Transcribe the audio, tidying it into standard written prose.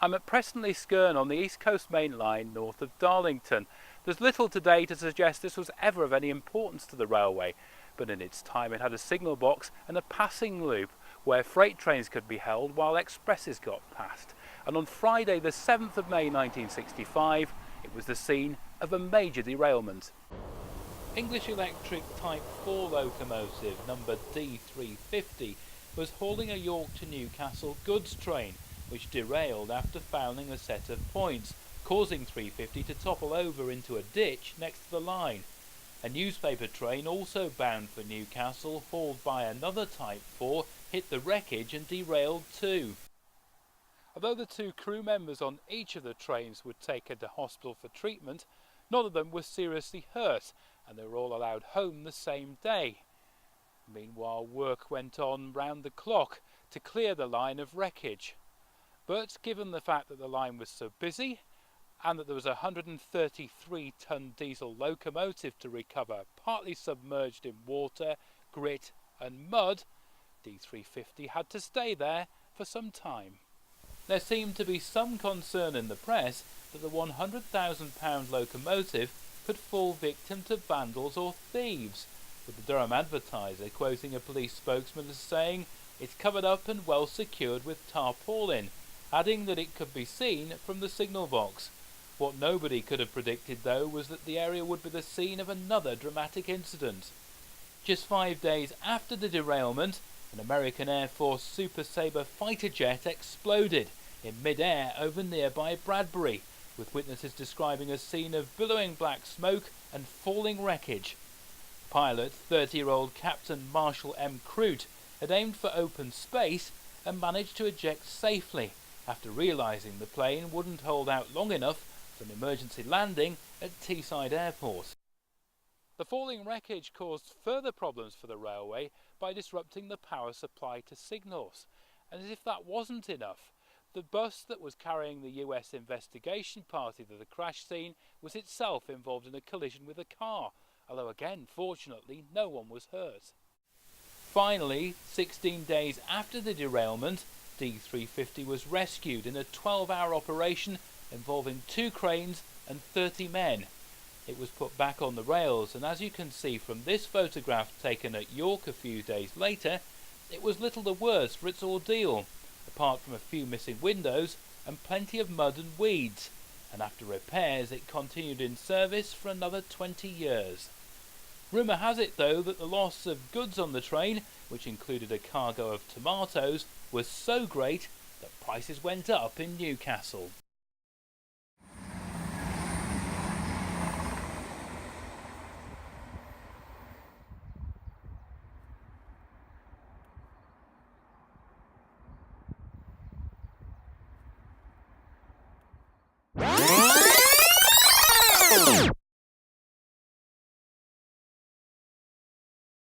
I'm at Preston-le-Skerne on the East Coast Main Line north of Darlington. There's little today to suggest this was ever of any importance to the railway, but in its time it had a signal box and a passing loop where freight trains could be held while expresses got past. And on Friday the 7th of May 1965 it was the scene of a major derailment. English Electric Type 4 locomotive number D350 was hauling a York to Newcastle goods train which derailed after fouling a set of points, causing 350 to topple over into a ditch next to the line. A newspaper train also bound for Newcastle, hauled by another Type 4, hit the wreckage and derailed too. Although the two crew members on each of the trains were taken to hospital for treatment, none of them were seriously hurt, and they were all allowed home the same day. Meanwhile, work went on round the clock to clear the line of wreckage. But given the fact that the line was so busy, and that there was a 133-ton diesel locomotive to recover, partly submerged in water, grit and mud, D350 had to stay there for some time. There seemed to be some concern in the press that the £100,000 locomotive could fall victim to vandals or thieves, with the Durham Advertiser quoting a police spokesman as saying, "It's covered up and well secured with tarpaulin," adding that it could be seen from the signal box. What nobody could have predicted, though, was that the area would be the scene of another dramatic incident. Just 5 days after the derailment, an American Air Force Super Sabre fighter jet exploded in mid-air over nearby Bradbury, with witnesses describing a scene of billowing black smoke and falling wreckage. Pilot, 30-year-old Captain Marshall M. Crute, had aimed for open space and managed to eject safely, after realising the plane wouldn't hold out long enough for an emergency landing at Teesside Airport. The falling wreckage caused further problems for the railway by disrupting the power supply to signals. And as if that wasn't enough, the bus that was carrying the US investigation party to the crash scene was itself involved in a collision with a car, although again, fortunately, no one was hurt. Finally, 16 days after the derailment, D350 was rescued in a 12-hour operation involving 2 cranes and 30 men. It was put back on the rails, and as you can see from this photograph taken at York a few days later, it was little the worse for its ordeal, apart from a few missing windows and plenty of mud and weeds, and after repairs it continued in service for another 20 years. Rumour has it, though, that the loss of goods on the train, which included a cargo of tomatoes, was so great that prices went up in Newcastle.